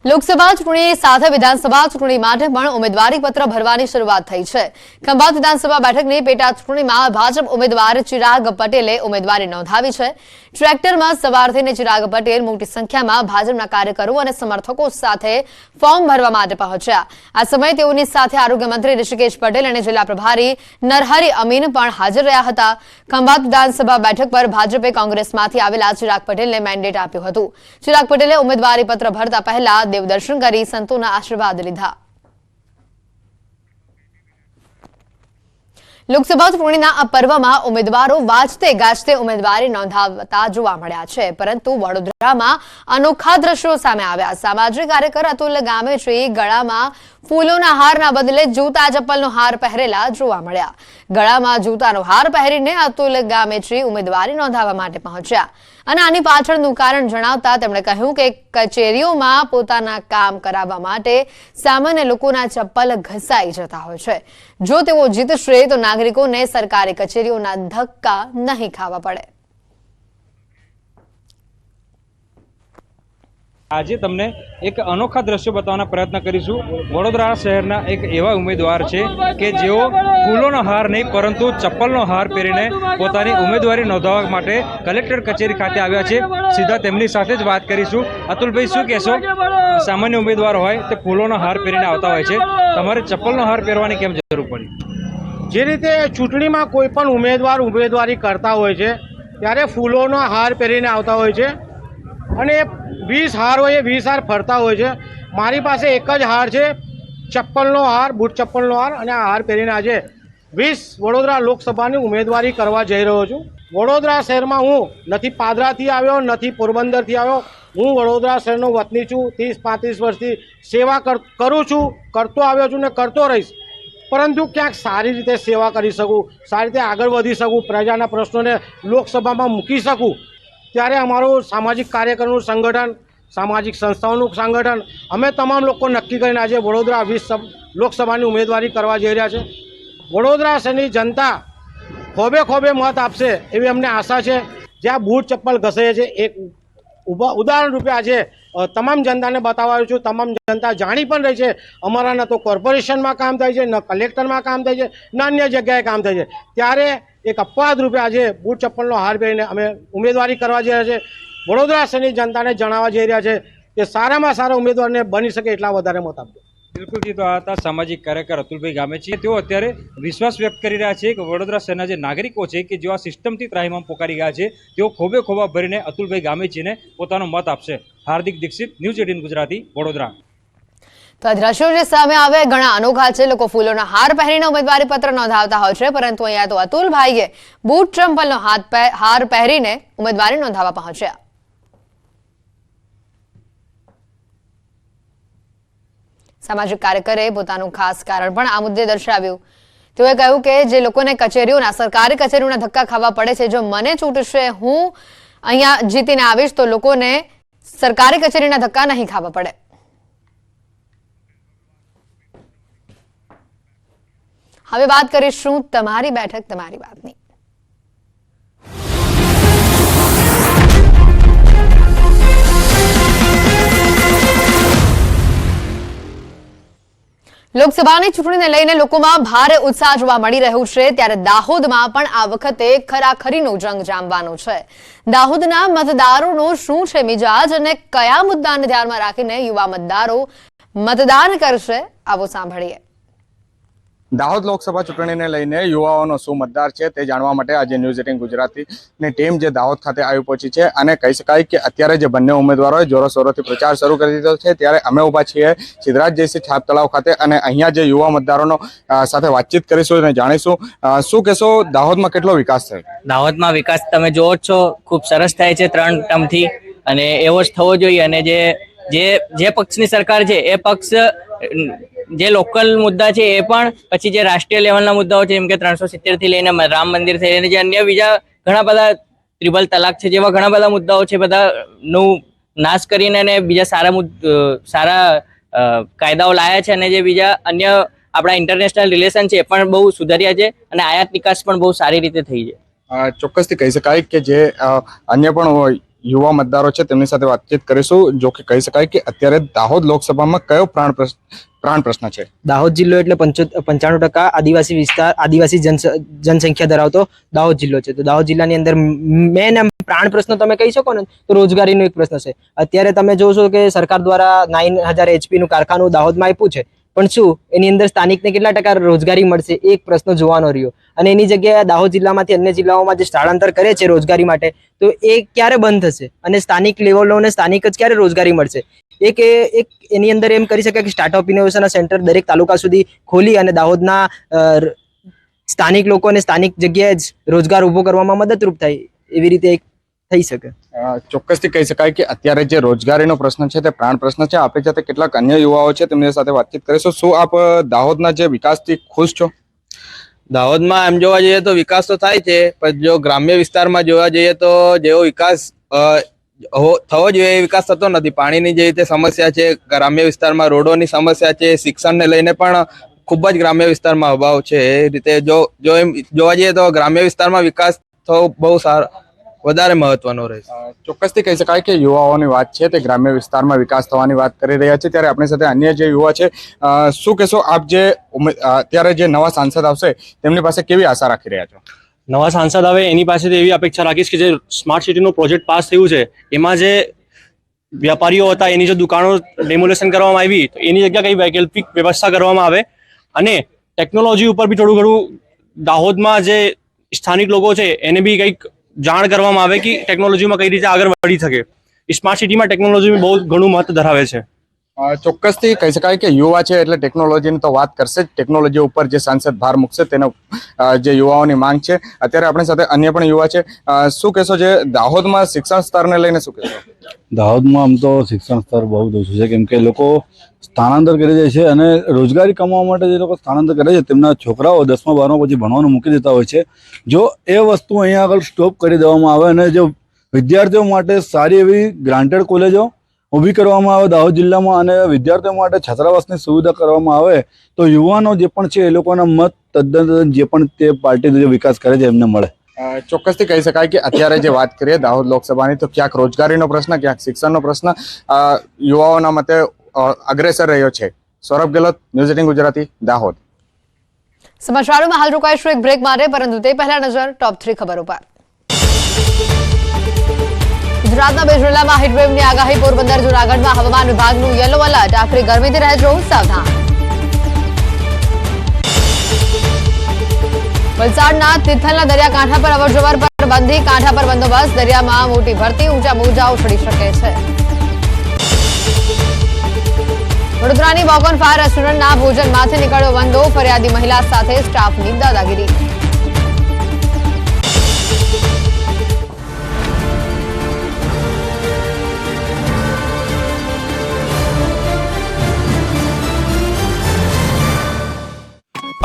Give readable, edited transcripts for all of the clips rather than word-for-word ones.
લોકસભા ચૂંટણી સાથે વિધાનસભા ચૂંટણી માટે પણ ઉમેદવારી પત્ર ભરવાની શરૂઆત થઈ છે। ખંભાત વિધાનસભા બેઠકની પેટા ચૂંટણીમાં ભાજપ ઉમેદવાર ચિરાગ પટેલે ઉમેદવારી નોંધાવી છે। ટ્રેક્ટરમાં સવાર થઈને ચિરાગ પટેલ મોટી સંખ્યામાં ભાજપના કાર્યકરો અને સમર્થકો સાથે ફોર્મ ભરવા માટે પહોંચ્યા। આ સમયે તેઓની સાથે આરોગ્ય મંત્રી ઋષિકેશ પટેલ અને જિલ્લા પ્રભારી નરહરી અમીન પણ હાજર રહ્યા હતા। ખંભાત વિધાનસભા બેઠક પર ભાજપે કોંગ્રેસમાંથી આવેલા ચિરાગ પટેલને મેન્ડેટ આપ્યું હતું। ચિરાગ પટેલે ઉમેદવારી પત્ર ભરતા પહેલા દેવદર્શન કરી સંતોના આશીર્વાદ લીધા। લોકસભા ચૂંટણીના આ પર્વમાં ઉમેદવારો વાજતે ગાજતે ઉમેદવારી નોંધાવતા જોવા મળ્યા છે, પરંતુ વડોદરામાં અનોખા દ્રશ્યો સામે આવ્યા। સામાજિક કાર્યકર અતુલ ગામેત્રી ગળામાં ફૂલોના હારના બદલે જૂતા ચપ્પલનો હાર પહેરેલા જોવા મળ્યા। ગળામાં જૂતાનો હાર પહેરીને અતુલ ગામેત્રી ઉમેદવારી નોંધાવવા માટે પહોંચ્યા અને આની પાછળનું કારણ જણાવતા તેમણે કહ્યું કે કચેરીઓમાં પોતાના કામ કરાવવા માટે સામાન્ય લોકોના ચપ્પલ ઘસાઈ જતા હોય છે। જો તેઓ જીતશે તો નાગરિકોને સરકારી કચેરીઓના ધક્કા નહીં ખાવા પડે। આજે તમને એક અનોખા દ્રશ્યો બતાવવાનો પ્રયત્ન કરીશું। વડોદરા શહેરના એક એવા ઉમેદવાર છે કે જેઓ ફૂલોનો હાર નહીં પરંતુ ચપ્પલનો હાર પહેરીને પોતાની ઉમેદવારી નોંધાવવા માટે કલેક્ટર કચેરી ખાતે આવ્યા છે। સીધા તેમની સાથે જ વાત કરીશું। અતુલભાઈ, શું કહેશો? સામાન્ય ઉમેદવાર હોય તે ફૂલોનો હાર પહેરીને આવતા હોય છે, તમારે ચપ્પલનો હાર પહેરવાની કેમ જરૂર પડી? જે રીતે ચૂંટણીમાં કોઈ પણ ઉમેદવાર ઉમેદવારી કરતા હોય છે ત્યારે ફૂલોનો હાર પહેરીને આવતા હોય છે અને 20 હાર હોય એ 20 હાર ફરતા હોય છે। મારી પાસે એક જ હાર છે, ચપ્પલનો હાર, બૂટ ચપ્પલનો હાર, અને આ હાર પહેરીને આજે 20 વડોદરા લોકસભાની ઉમેદવારી કરવા જઈ રહ્યો છું। વડોદરા શહેરમાં હું નથી પાદરાથી આવ્યો, નથી પોરબંદરથી આવ્યો, હું વડોદરા શહેરનો વતની છું। 30-35 વર્ષથી સેવા કરું છું, કરતો આવ્યો છું ને કરતો રહીશ, પરંતુ ક્યાંક સારી રીતે સેવા કરી શકું, સારી રીતે આગળ વધી શકું, પ્રજાના પ્રશ્નોને લોકસભામાં મૂકી શકું, ત્યારે અમારું સામાજિક કાર્યકરોનું સંગઠન, સામાજિક સંસ્થાઓનું સંગઠન, અમે તમામ લોકો નક્કી કરીને આજે વડોદરા 20 લોકસભાની ઉમેદવારી કરવા જઈ રહ્યા છે। વડોદરા શહેરની જનતા ખોબે ખોબે મત આપશે એવી અમને આશા છે। જ્યાં બૂટ ચપ્પલ ઘસે છે એક ઉદાહરણ રૂપે આજે તમામ જનતાને બતાવ્યું છું। તમામ જનતા જાણી પણ રહી છે અમારા ન તો કોર્પોરેશનમાં કામ થાય છે, ન કલેક્ટરમાં કામ થાય છે, ન અન્ય જગ્યાએ કામ થાય છે, ત્યારે એક અપવાદ રૂપે આજે બૂટ ચપ્પલનો હાર પહેરીને અમે ઉમેદવારી કરવા જઈ રહ્યા છે। વડોદરા શહેરની જનતાને જણાવવા જઈ રહ્યા છે કે સારામાં સારા ઉમેદવારને બની શકે એટલા વધારે મત આપજો। બિલકુલ, તો આ હતા સામાજિક કાર્યકર અતુલભાઈ ગામેત્રી। તેઓ અત્યારે વિશ્વાસ વ્યક્ત કરી રહ્યા છે કે વડોદરા શહેરના જે નાગરિકો છે કે જેઓ આ સિસ્ટમથી ત્રાહિમામ પોકારી ગયા છે, તેઓ ખોબે ખોબા ભરીને અતુલભાઈ ગામેત્રીને પોતાનો મત આપશે। હાર્દિક દીક્ષિત, ન્યૂઝ 18 ગુજરાતી, વડોદરા। તો આ દ્રશ્યો જે સામે આવે ઘણા અનોખા છે। લોકો ફૂલોના હાર પહેરીને ઉમેદવારી પત્ર નોંધાવતા હોય છે, પરંતુ અહીંયા તો અતુલભાઈએ બૂટ ચંપલનો હાર પહેરીને ઉમેદવારી નોંધાવવા પહોંચ્યા। સામાજિક કાર્યકરે પોતાનું ખાસ કારણ પણ આ મુદ્દે દર્શાવ્યું। તેઓએ કહ્યું કે જે લોકોને કચેરીઓના, સરકારી કચેરીઓના ધક્કા ખાવા પડે છે, જો મને ચૂંટશે, હું અહીંયા જીતીને આવીશ તો લોકોને સરકારી કચેરીના ધક્કા નહીં ખાવા પડે। હવે વાત કરીશું તમારી બેઠક તમારી વાતની। લોકસભાની ચૂંટણીને લઈને લોકોમાં ભારે ઉત્સાહ જોવા મળી રહ્યો છે, ત્યારે દાહોદમાં પણ આ વખતે ખરાખરીનો જંગ જામવાનો છે। દાહોદના મતદારોનો શું છે મિજાજ અને કયા મુદ્દાને ધ્યાનમાં રાખીને યુવા મતદારો મતદાન કરશે, આવો સાંભળીએ। દાહોદ લોકસભા ચૂંટણીને લઈને યુવાઓનો શું મતદાર છે તે જાણવા માટે આજે ન્યૂઝ 18 ગુજરાતીની ટીમ જે દાહોદ ખાતે આવી પહોંચી છે, અને કહી શકાય કે અત્યારે જે બંને ઉમેદવારોએ જોરોશોરોથી પ્રચાર શરૂ કરી દીધો છે, ત્યારે અમે ઊભા છીએ સિદ્ધરાજ જયસિંહ છાપ તળાવ ખાતે અને અહીંયા જે યુવા મતદારોનો સાથે વાતચીત કરીશું અને જાણીશું શું કહેશો, દાહોદમાં કેટલો વિકાસ થયો? દાહોદમાં વિકાસ તમે જોવો છો ખૂબ સરસ થાય છે 3 ટર્મથી, અને એવો જ થવો જોઈએ। અને જે પક્ષની સરકાર છે એ પક્ષ જે લોકલ મુદ્દા છે એ પણ, પછી જે રાષ્ટ્રીય લેવલના મુદ્દાઓ છે જેમ કે 370 થી લઈને રામ મંદિર થી લઈને જે અન્ય બીજા ઘણા બધા ત્રિપલ તલાક છે જેવા ઘણા બધા મુદ્દાઓ છે, બધાનું નાશ કરીને અને બીજા સારા કાયદાઓ લાયા છે, અને જે બીજા અન્ય આપણા ઇન્ટરનેશનલ રિલેશન છે એ પણ બહુ સુધાર્યા છે, અને આયાત નિકાસ પણ બહુ સારી રીતે થઈ છે। ચોક્કસથી કહી શકાય કે જે અન્ય પણ યુવા મતદારો છે તેમની સાથે વાતચીત કરીશું. જો કે કહી શકાય કે અત્યારે દાહોદ લોકસભામાં કયો પ્રાણ પ્રશ્ન છે? દાહોદ જિલ્લો એટલે 95% આદિવાસી વિસ્તાર, આદિવાસી જનસંખ્યા ધરાવતો દાહોદ જિલ્લો છે. તો દાહોદ જિલ્લાની અંદર મેન પ્રાણ પ્રશ્ન તમે કહી શકો ને તો રોજગારીનો એક પ્રશ્ન છે. અત્યારે તમે જોશો કે સરકાર દ્વારા 9000 HP નું કારખાનું દાહોદમાં આપ્યું છે, પણ શું એની અંદર સ્થાનિકને કેટલા ટકા રોજગારી મળશે એક પ્રશ્ન જોવાનો રહ્યો. અને એની જગ્યાએ દાહોદ જિલ્લામાંથી અન્ય જિલ્લાઓમાં જે સ્થળાંતર કરે છે રોજગારી માટે, તો એ ક્યારે બંધ થશે અને સ્થાનિક લેવલોને સ્થાનિક જ ક્યારે રોજગારી મળશે? એક એની અંદર એમ કરી શકાય કે સ્ટાર્ટઅપ ઇનોવેશન સેન્ટર દરેક તાલુકા સુધી ખોલી અને દાહોદના સ્થાનિક લોકોને સ્થાનિક જગ્યાએ જ રોજગાર ઊભો કરવામાં મદદરૂપ થાય, એવી રીતે થઈ શકે. ચોક્કસથી કહી શકાય કે અત્યારે જે રોજગારીનો પ્રશ્ન છે તે પ્રાણ પ્રશ્ન છે. આપણી સાથે કેટલાક અન્ય યુવાઓ છે, તેમની સાથે વાતચીત કરીશું. શું આપ દાહોદના જે વિકાસથી ખુશ છો? દાહોદમાં એમ જોવા જઈએ તો વિકાસ તો થાય છે, પણ જો ગ્રામ્ય વિસ્તારમાં જોવા જઈએ તો જેવો વિકાસ થવો જોઈએ એ વિકાસ થતો નથી. પાણીની જે રીતે સમસ્યા છે ગ્રામ્ય વિસ્તારમાં, રોડોની સમસ્યા છે, શિક્ષણને લઈને પણ ખૂબ જ ગ્રામ્ય વિસ્તારમાં અભાવ છે. એ રીતે જો એમ જોવા જઈએ તો ગ્રામ્ય વિસ્તારમાં વિકાસ થવો બહુ વધારે મહત્વનો રહેશે. ચોક્કસથી કહી શકાય કે યુવાઓની વાત છે તે ગ્રામ્ય વિસ્તારમાં વિકાસ થવાની વાત કરી રહ્યા છે. ત્યારે આપણી સાથે અન્ય જે યુવા છે, શું કહેશો આપ? જે અત્યારે જે નવા સાંસદ આવશે તેમની પાસે કેવી આશા રાખી રહ્યા છો? નવા સાંસદ આવે એની પાસેથી એવી અપેક્ષા રાખીશ કે જે સ્માર્ટ સિટીનો પ્રોજેક્ટ પાસ થયું છે એમાં જે વેપારીઓ હતા એની જે દુકાનો ડેમોલેશન કરવામાં આવી, તો એની જગ્યાએ કઈ વૈકલ્પિક વ્યવસ્થા કરવામાં આવે અને ટેકનોલોજી ઉપર બી થોડું ઘણું દાહોદમાં જે સ્થાનિક લોકો છે એને બી કંઈક જાણ કરવામાં આવે કે ટેકનોલોજીમાં કઈ રીતે આગળ વધી શકે. સ્માર્ટ સિટીમાં ટેકનોલોજી બહુ ઘણું મહત્વ ધરાવે છે. ચોક્કસથી કહી શકાય કે યુવા છે એટલે ટેકનોલોજીની તો વાત કરશે જ. ટેકનોલોજી ઉપર જે સાંસદ ભાર મૂકશે તેનો જે યુવાઓની માંગ છે. અત્યારે આપણી સાથે અન્ય પણ યુવા છે. શું કહેશો જે દાહોદમાં શિક્ષણ સ્તરને લઈને શું કહેશો? દાહોદમાં આમ તો શિક્ષણ સ્તર બહુ જ ઓછું છે, કેમ કે લોકો સ્થાનાંતર કરી જાય છે અને રોજગારી કમાવા માટે જે લોકો સ્થાનાંતર કરે છે તેમના છોકરાઓ 10મા 12મા પછી ભણવાનું મૂકી દેતા હોય છે. જો એ વસ્તુ અહીંયા આગળ સ્ટોપ કરી દેવામાં આવે અને જો વિદ્યાર્થીઓ માટે સારી એવી ગ્રાન્ટેડ કોલેજો ઊભી કરવામાં આવે દાહોદ જિલ્લામાં અને વિદ્યાર્થીઓ માટે છાત્રાવાસની સુવિધા કરવામાં આવે તો યુવાનો જે પણ છે એ લોકોના મત તદ્દન જે પણ તે પાર્ટી જે વિકાસ કરે છે એમને મળે. ચોક્કસથી કહી શકાય કે અત્યારે જે વાત કરીએ દાહોદ લોકસભાની, તો ક્યાંક રોજગારીનો પ્રશ્ન, ક્યાંક શિક્ષણનો પ્રશ્ન યુવાઓના મતે અગ્રેસર રહ્યો છે. સૌરભ ગેહલોત, ન્યૂઝ 18 ગુજરાતી, દાહોદ. સમાચારોમાં હાલ રોકાઈશું એક બ્રેક માટે, પરંતુ તે પહેલા નજર ટોપ 3 ખબરો પર. ગુજરાતના 2 જિલ્લામાં હીટવેવની આગાહી. પોરબંદર, જૂનાગઢમાં હવામાન વિભાગનું યલો એલર્ટ. આખરી ગરમીથી રહેજો સાવધાન. વલસાડના તિથલના દરિયાકાંઠા પર અવરજવર પર બંધી. કાંઠા પર બંદોબસ્ત. દરિયામાં મોટી ભરતી. ઊંચા મોજાઓ ચડી શકે છે. વડોદરાની વોક ઓન ફાયર રેસ્ટોરન્ટના ભોજનમાંથી નીકળ્યો વંદો. ફરિયાદી મહિલા સાથે સ્ટાફની દાદાગીરી.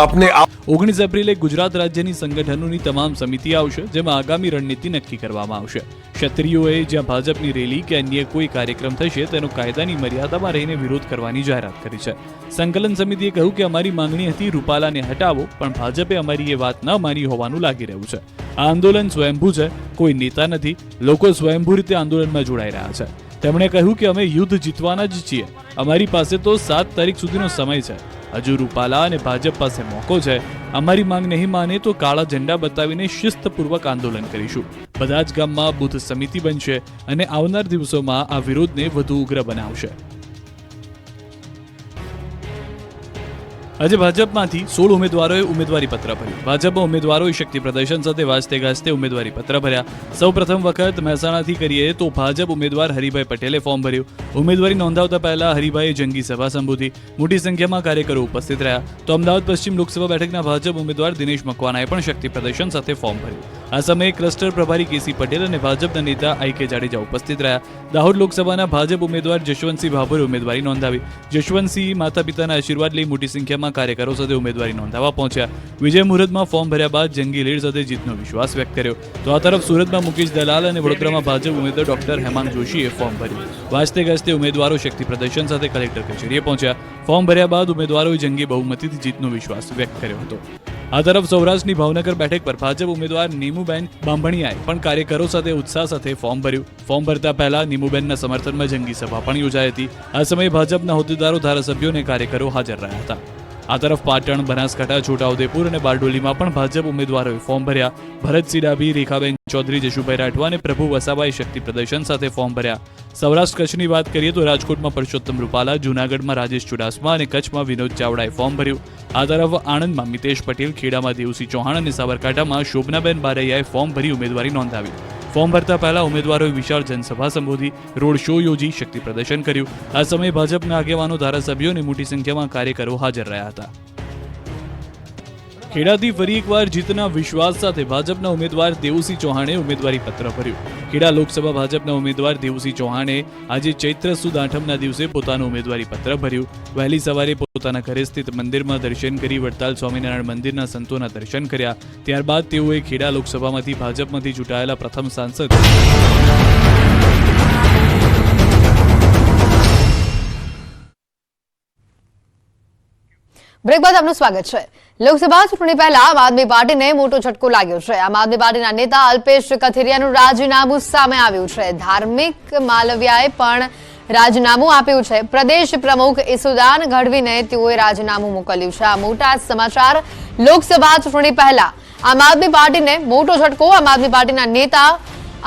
अपने 19 એપ્રિલે ગુજરાત રાજ્યની સંગઠનોની તમામ સમિતિ આવશે, જેમાં આગામી રણનીતિ નક્કી કરવામાં આવશે. ક્ષત્રિયોએ જ્યાં ભાજપની રેલી કે અન્ય કોઈ કાર્યક્રમ થશે તેનો કાયદાની મર્યાદામાં રહીને વિરોધ કરવાની જાહેરાત કરી છે. સંકલન સમિતિએ કહ્યું કે અમારી માંગણી હતી રૂપાલાને હટાવો, પણ ભાજપે અમારી એ વાત ન માની હોવાનું લાગી રહ્યું છે. આ આંદોલન સ્વયંભૂ છે, કોઈ નેતા નથી. લોકો સ્વયંભૂ રીતે આંદોલનમાં જોડાઈ રહ્યા છે. તેમણે કહ્યું કે અમે યુદ્ધ જીતવાના જ છીએ. અમારી પાસે તો 7 તારીખ સુધીનો સમય છે. હજુ રૂપાલા અને ભાજપ પાસે મોકો છે. અમારી માંગ નહીં માને તો કાળા ઝંડા બતાવીને શિસ્તપૂર્વક આંદોલન કરીશું. બધા જ ગામમાં બૂથ સમિતિ બનશે અને આવનાર દિવસોમાં આ વિરોધને વધુ ઉગ્ર બનાવશે. આજે ભાજપમાંથી 16 ઉમેદવારોએ ઉમેદવારી પત્ર ભર્યું. ભાજપમાં ઉમેદવારોએ શક્તિ પ્રદર્શન સાથે વાજતે ગાજતે ઉમેદવારી પત્ર ભર્યા. સૌ પ્રથમ વખત મહેસાણાથી કરીએ તો ભાજપ ઉમેદવાર હરિભાઈ પટેલે ફોર્મ ભર્યું. ઉમેદવારી નોંધાવતા પહેલા હરિભાઈએ જંગી સભા સંબોધી. મોટી સંખ્યામાં કાર્યકરો ઉપસ્થિત રહ્યા. તો અમદાવાદ પશ્ચિમ લોકસભા બેઠકના ભાજપ ઉમેદવાર દિનેશ મકવાનાએ પણ શક્તિ પ્રદર્શન સાથે ફોર્મ ભર્યું. આ સમયે ક્લસ્ટર પ્રભારી કેસી પટેલ અને ભાજપના નેતા આઈ.કે. જાડેજા ઉપસ્થિત રહ્યા. દાહોદ લોકસભાના ભાજપ ઉમેદવાર જશવંતસિંહ ભાભોરે ઉમેદવારી નોંધાવી. જશવંતસિંહ માતા પિતાના આશીર્વાદ લઈ મોટી સંખ્યામાં કાર્યકરો સાથે ઉમેદવારી નોંધાવવા પહોંચ્યા. વિજય મુહૂર્તમાં ફોર્મ ભર્યા બાદ જંગી લીડ સાથે જીતનો વિશ્વાસ વ્યક્ત કર્યો. તો આ તરફ સુરતમાં મુકેશ દલાલ અને વડોદરામાં ભાજપ ઉમેદવાર ડોક્ટર હેમાંગ જોશીએ ફોર્મ ભર્યું. વાજતે ગાજતે ઉમેદવારો શક્તિ પ્રદર્શન સાથે કલેક્ટર કચેરીએ પહોંચ્યા. ફોર્મ ભર્યા બાદ ઉમેદવારોએ જંગી બહુમતીથી જીતનો વિશ્વાસ વ્યક્ત કર્યો હતો. આ તરફ સૌરાષ્ટ્રની ભાવનગર બેઠક પર ભાજપ ઉમેદવાર નીમુબેન બાંભણિયાએ પણ કાર્યકરો સાથે ઉત્સાહ સાથે ફોર્મ ભર્યું. ફોર્મ ભરતા પહેલા નીમુબેનના સમર્થનમાં જંગી સભા પણ યોજાઈ હતી. આ સમયે ભાજપના હોદ્દેદારો, ધારાસભ્યો અને કાર્યકરો હાજર રહ્યા હતા. આ તરફ પાટણ, બનાસકાંઠા, છોટાઉદેપુર અને બારડોલીમાં પણ ભાજપ ઉમેદવારોએ ફોર્મ ભર્યા. ભરતસિંહ ડાભી, રેખાબેન ચૌધરી, જશુભાઈ રાઠવા અને પ્રભુ વસાવાએ શક્તિ પ્રદર્શન સાથે ફોર્મ ભર્યા. સૌરાષ્ટ્ર કચ્છની વાત કરીએ તો રાજકોટમાં પરસોત્તમ રૂપાલા, જૂનાગઢમાં રાજેશ ચુડાસમા અને કચ્છમાં વિનોદ ચાવડાએ ફોર્મ ભર્યું. આ તરફ આણંદમાં મિતેશ પટેલ, ખેડામાં દેવસિંહ ચૌહાણ અને સાબરકાંઠામાં શોભનાબેન બારૈયાએ ફોર્મ ભરી ઉમેદવારી નોંધાવી. ફોર્મ ભરતા પહેલા ઉમેદવારોએ વિશાળ જનસભા સંબોધી, રોડ શો યોજી શક્તિ પ્રદર્શન કર્યું. આ સમયે ભાજપના આગેવાનો, ધારાસભ્યો અને મોટી સંખ્યામાં કાર્યકરો હાજર રહ્યા હતા. ખેડાથી ફરી એકવાર જીતના વિશ્વાસ સાથે ભાજપના ઉમેદવાર દેવુસિંહ ચૌહાણે ઉમેદવારી પત્ર ભર્યું. ખેડા લોકસભા ભાજપના ઉમેદવાર દેવુસિંહ ચૌહાણે આજે ચૈત્ર સુદ આઠમના દિવસે પોતાનું ઉમેદવારી પત્ર ભર્યું. વહેલી સવારે પોતાના ઘરે સ્થિત મંદિરમાં દર્શન કરી વડતાલ સ્વામિનારાયણ મંદિરના સંતોના દર્શન કર્યા. ત્યારબાદ તેઓએ ખેડા લોકસભામાંથી ભાજપમાંથી ચૂંટાયેલા પ્રથમ સાંસદ બ્રેક બાદ આપનું સ્વાગત છે. લોકસભા ચૂંટણી પહેલા આમ આદમી પાર્ટીને મોટો ઝટકો લાગ્યો છે. આમ આદમી પાર્ટીના નેતા અલ્પેશ કથિરિયાનું રાજીનામું સામે આવ્યું છે. ધાર્મિક માલવિયાએ પણ રાજીનામું આપ્યું છે. પ્રદેશ પ્રમુખ ઈસુદાન ગઢવીને તેઓએ રાજીનામું મોકલ્યું છે. આ મોટા સમાચાર લોકસભા ચૂંટણી પહેલા આમ આદમી પાર્ટીને મોટો ઝટકો. આમ આદમી પાર્ટીના નેતા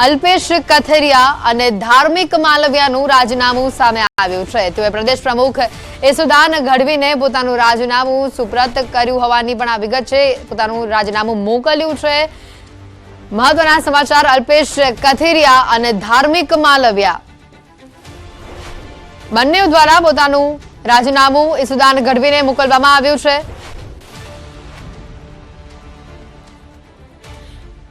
અલ્પેશ કથિરિયા અને ધાર્મિક માલવિયાનું રાજીનામું સામે આવ્યું છે. તેઓએ પ્રદેશ પ્રમુખ ઈસુદાન ગઢવીને પોતાનું રાજીનામું સુપ્રત કર્યું હોવાની પણ આ વિગત છે. પોતાનું રાજીનામું મોકલ્યું છે. મહત્વના સમાચાર, અલ્પેશ કથિરિયા અને ધાર્મિક માલવિયા બંને દ્વારા પોતાનું રાજીનામું ઈસુદાન ગઢવીને મોકલવામાં આવ્યું છે.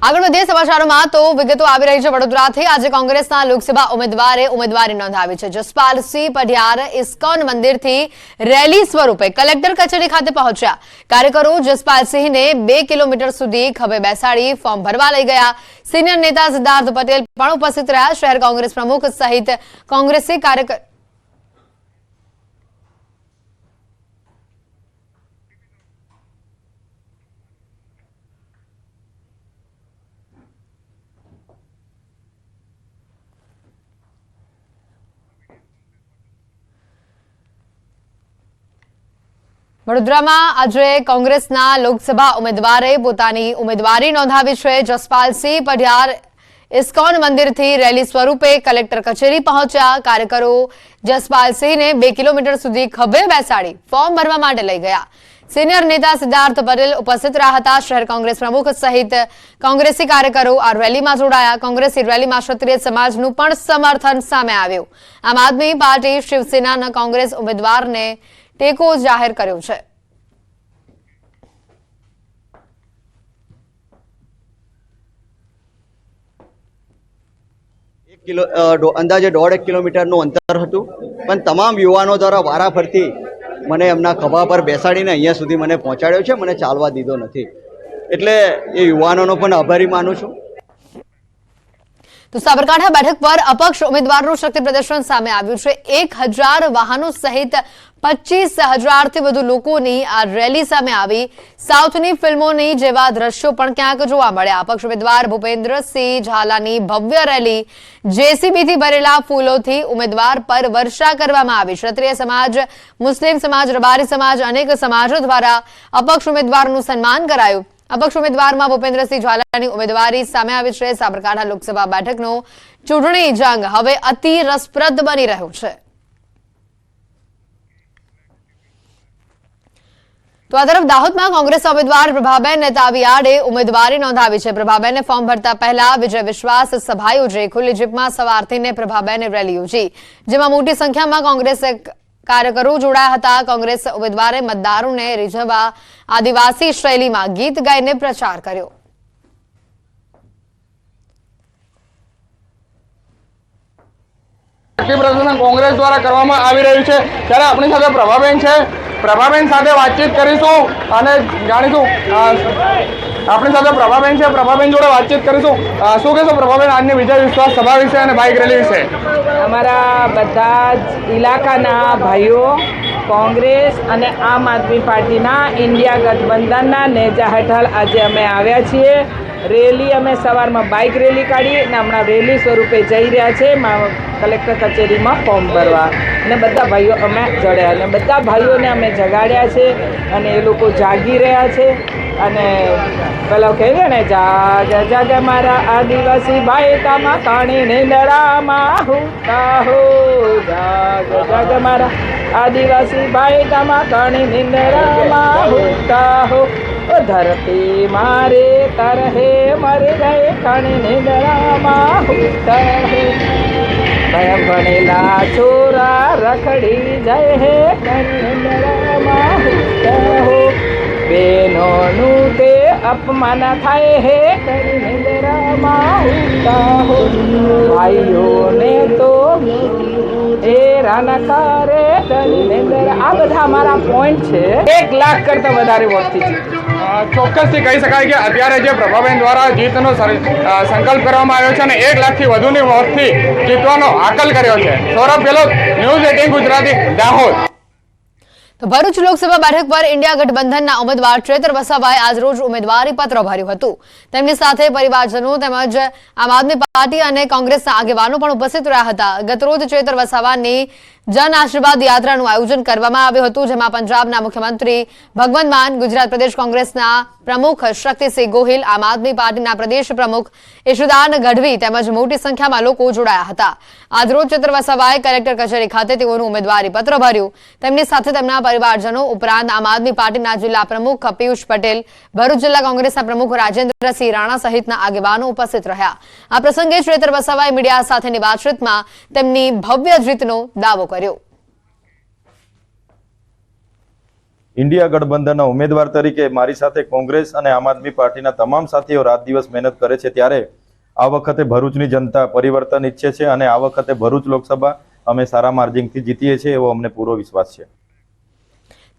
આગળ વધીએ સમાચારોમાં તો વિગતો આવી રહી છે વડોદરાથી. આજે કોંગ્રેસના લોકસભા ઉમેદવારે ઉમેદવારી નોંધાવી છે. જસપાલસિંહ પઢિયાર ઇસ્કોન મંદિરથી રેલી સ્વરૂપે કલેક્ટર કચેરી ખાતે પહોંચ્યા. કાર્યકરો જસપાલસિંહને 2 કિલોમીટર સુધી ખભે બેસાડી ફોર્મ ભરવા લઈ ગયા. સિનિયર નેતા સિદ્ધાર્થ પટેલ પણ ઉપસ્થિત રહ્યા. શહેર કોંગ્રેસ પ્રમુખ સહિત કોંગ્રેસી કાર્યકર વડોદરામાં આજે કોંગ્રેસના લોકસભા ઉમેદવારે પોતાની ઉમેદવારી નોંધાવી છે. જસપાલસિંહ પઢિયાર ઇસ્કોન મંદિરથી રેલી સ્વરૂપે કલેક્ટર કચેરી પહોંચ્યા. કાર્યકરો જસપાલસિંહને 2 કિલોમીટર સુધી ખભે બેસાડી ફોર્મ ભરવા માટે લઈ ગયા. સિનિયર નેતા સિદ્ધાર્થ પટેલ ઉપસ્થિત રહ્યા હતા. શહેર કોંગ્રેસ પ્રમુખ સહિત કોંગ્રેસી કાર્યકરો આ રેલીમાં જોડાયા. કોંગ્રેસી રેલીમાં ક્ષત્રિય સમાજનું પણ સમર્થન સામે આવ્યું. આમ આદમી પાર્ટી શિવસેનાના કોંગ્રેસ ઉમેદવારને ટેકો જાહેર કર્યો છે. અંદાજે 1.5 કિલોમીટરનું અંતર હતું, પણ તમામ યુવાનો દ્વારા વારાફરતી મને એમના ખભા પર બેસાડીને અહીંયા સુધી મને પહોંચાડ્યો છે. મને ચાલવા દીધો નથી. એટલે એ યુવાનોનો પણ આભારી માનું છું. તો સાબરકાંઠા બેઠક પર અપક્ષ ઉમેદવારનું શક્તિ પ્રદર્શન સામે આવ્યું છે. 1000 વાહનો સહિત 25,000થી વધુ લોકોની આ રેલી સામે આવી. સાઉથની ફિલ્મોની જેવા દ્રશ્યો પણ ક્યાંક જોવા મળ્યા. અપક્ષ ઉમેદવાર ભૂપેન્દ્રસિંહ ઝાલાની ભવ્ય રેલી, જેસીબીથી ભરેલા ફૂલોથી ઉમેદવાર પર વર્ષા કરવામાં આવી. ક્ષત્રિય સમાજ, મુસ્લિમ સમાજ, રબારી સમાજ, અનેક સમાજો દ્વારા અપક્ષ ઉમેદવારનું સન્માન કરાયું. અપક્ષ ઉમેદવારમાં ભૂપેન્દ્રસિંહ ઝાલાની ઉમેદવારી સામે આવી છે. સાબરકાંઠા લોકસભા બેઠકનો ચૂંટણી જંગ હવે અતિ રસપ્રદ બની રહ્યો છે. તો આ તરફ દાહોદમાં કોંગ્રેસ ઉમેદવાર પ્રભાબેન તાવિયાડે ઉમેદવારી નોંધાવી છે. પ્રભાબેને ફોર્મ ભરતા પહેલા વિજય વિશ્વાસ સભા યોજી. ખુલ્લી જીપમાં સવારથી પ્રભાબેને રેલી યોજી, જેમાં મોટી સંખ્યામાં કોંગ્રેસ કાર્યકરો જોડાયા હતા. કોંગ્રેસ ઉમેદવારે મતદારોને રીઝવવા આદિવાસી શૈલીમાં ગીત ગાઈને પ્રચાર કર્યો. કોંગ્રેસ દ્વારા કરવામાં આવી રહ્યું છે, ત્યારે આપણી સાથે પ્રભાબેન છે. પ્રભાબેન સાથે વાતચીત કરીશું અને જાણીશું. આપણી સાથે પ્રભાબેન છે, પ્રભાબેન જોડે વાતચીત કરીશું. શું કહેશો પ્રભાબેન આજની વિજય વિશ્વાસ સભા વિશે અને બાઇક રેલી વિશે? અમારા બધા જ ઇલાકાના ભાઈઓ કોંગ્રેસ અને આમ આદમી પાર્ટીના ઇન્ડિયા ગઠબંધનના નેજા હેઠળ આજે અમે આવ્યા છીએ. રેલી અમે સવારમાં બાઇક રેલી કાઢી અને હમણાં રેલી સ્વરૂપે જઈ રહ્યા છે કલેક્ટર કચેરીમાં ફોર્મ ભરવા. અને બધા ભાઈઓ અમે જડ્યા અને બધા ભાઈઓને અમે જગાડ્યા છે અને એ લોકો જાગી રહ્યા છે. અને પેલો કહે છે ને, જાગ જાગ મારા આદિવાસી ભાઈ તામા કાણી નિંદરામાં હુતા હો, જાગ જાગ મારા આદિવાસી ભાઈ તામા કાણી નિંદરામાં હુતા હો. ધરતી મારે તરહે મરી ગઈ કાણી નિંદરામાં હુતા હો. ભણેલા છોરા રખડી જાય હે કાણી નિંદરામાં હુતા હો. બહેનોનું તે અપમાન થાય હે કરી નિંદરામાં હુતા હો. ભાઈઓને તો હેરાન કરે કરી નિંદર. આ બધા અમારા પોઈન્ટ છે. 1 લાખ કરતાં વધારે વોટથી જીત્યું. ચોક્કસથી કહી શકાય કે અત્યારે જે પ્રભાબેન દ્વારા જીતનો સંકલ્પ કરવામાં આવ્યો છે અને 1 લાખથી વધુની વોટથી જીતવાનો હાકલ કર્યો છે. સૌરભ ગેહલોત, ન્યૂઝ 18 ગુજરાતી, દાહોદ. તો ભરૂચ લોકસભા બેઠક પર ઇન્ડિયા ગઠબંધનના ઉમેદવાર ચેતર વસાવાએ આજરોજ ઉમેદવારી પત્ર ભર્યું હતું. તેમની સાથે પરિવારજનો તેમજ આમ આદમી પાર્ટી અને કોંગ્રેસના આગેવાનો પણ ઉપસ્થિત રહ્યા હતા. ગતરોજ ચેતર વસાવાની જન આશીર્વાદ યાત્રાનું આયોજન કરવામાં આવ્યું હતું, જેમાં પંજાબના મુખ્યમંત્રી ભગવંત માન, ગુજરાત પ્રદેશ કોંગ્રેસના પ્રમુખ શક્તિસિંહ ગોહિલ, આમ આદમી પાર્ટીના પ્રદેશ પ્રમુખ ઈશુદાન ગઢવી તેમજ મોટી સંખ્યામાં લોકો જોડાયા હતા. આજરોજ ચેતર વસાવાએ કલેક્ટર કચેરી ખાતે તેઓનું ઉમેદવારી પત્ર ભર્યું. તેમની સાથે તેમના પરિવારજનો ઉપરાંત આમ આદમી પાર્ટીના જિલ્લા પ્રમુખ પિયુષ પટેલ, ભરૂચ જિલ્લા કોંગ્રેસના પ્રમુખ રાજેન્દ્રસિંહ રાણા સહિતના આગેવાનો ઉપસ્થિત રહ્યા. આ પ્રસંગે ચેતર વસાવાએ મીડિયા સાથેની વાતચીતમાં તેમની ભવ્ય જીતનો દાવો કર્યો. ઇન્ડિયા ગઠબંધનના ઉમેદવાર તરીકે મારી સાથે કોંગ્રેસ અને આમ આદમી પાર્ટીના તમામ સાથીઓ રાત દિવસ મહેનત કરે છે, ત્યારે આ વખતે ભરૂચની જનતા પરિવર્તન ઈચ્છે છે અને આ વખતે ભરૂચ લોકસભા અમે સારા માર્જિનથી જીતીએ છીએ એવો અમને પૂરો વિશ્વાસ છે.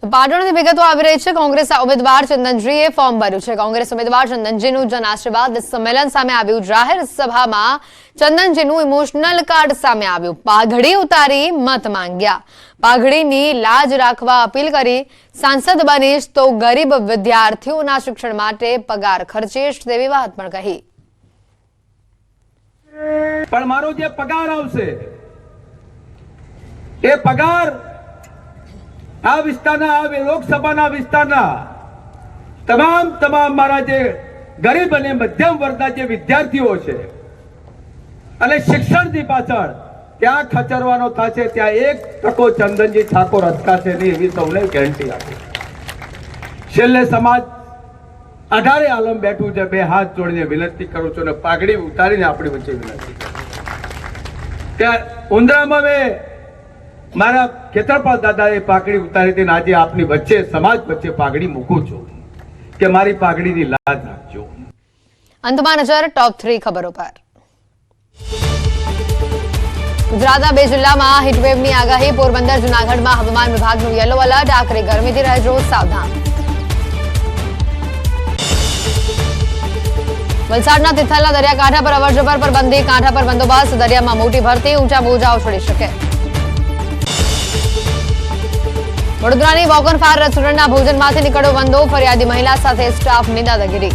પાટણથી વિગતો આવી રહી છે. કોંગ્રેસના ઉમેદવાર ચંદનજીએ ફોર્મ ભર્યું છે. કોંગ્રેસ ઉમેદવાર ચંદનજીનું જન આશીર્વાદ સંમેલન સામે આવ્યું. જાહેર સભામાં ચંદનજીનું ઇમોશનલ કાર્ડ સામે આવ્યું. પાઘડી ઉતારી મત માંગ્યા. પાઘડીની લાજ રાખવા અપીલ કરી. સાંસદ બનીશ તો ગરીબ વિદ્યાર્થીઓના શિક્ષણ માટે પગાર ખર્ચીશ તેવી વાત પણ કહી. પણ મારો જે પગાર આવશે એ પગાર આ વિસ્તારના, આ લોકસભાના વિસ્તારના તમામ મારા જે ગરીબ અને મધ્યમ વર્ગના જે વિદ્યાર્થીઓ છે અને શિક્ષણની પાછળ ત્યાં ખચરવાનો થશે, ત્યાં 1% ચંદનજી ઠાકોર અટકાશે નહીં એવી સૌને ગેરંટી આપી. છેલ્લે સમાજ 18 આલમ બેઠું છે. 2 હાથ જોડીને વિનંતી કરું છું અને પાઘડી ઉતારીને આપણી વચ્ચે વિનંતી ત્યાં ઉંદરામાં મેં મારા ખેતરપાલ દાદાએ પાઘડી ઉતારી હતી. આજે આપની વચ્ચે સમાજ વચ્ચે પાઘડી મૂકું છું કે મારી પાઘડીની લાજ રાખજો. અંતમાં નજર ટોપ 3 ખબરો પર. ગુજરાતના 2 જિલ્લામાં હીટવેવની આગાહી. પોરબંદર, જૂનાગઢમાં હવામાન વિભાગનું યલો એલર્ટ. આખરે ગરમીથી રહેજો સાવધાન. વલસાડના તિથલના દરિયાકાંઠા પર અવરજવર પર બંધી. કાંઠા પર બંદોબસ્ત. દરિયામાં મોટી ભરતી. ઊંચા મોજાઓ છોડી શકે. વડોદરાની વોકન ફાયર રેસ્ટોરન્ટના ભોજનમાંથી નીકળ્યો વંદો. ફરિયાદી મહિલા સાથે સ્ટાફની દાદાગીરી.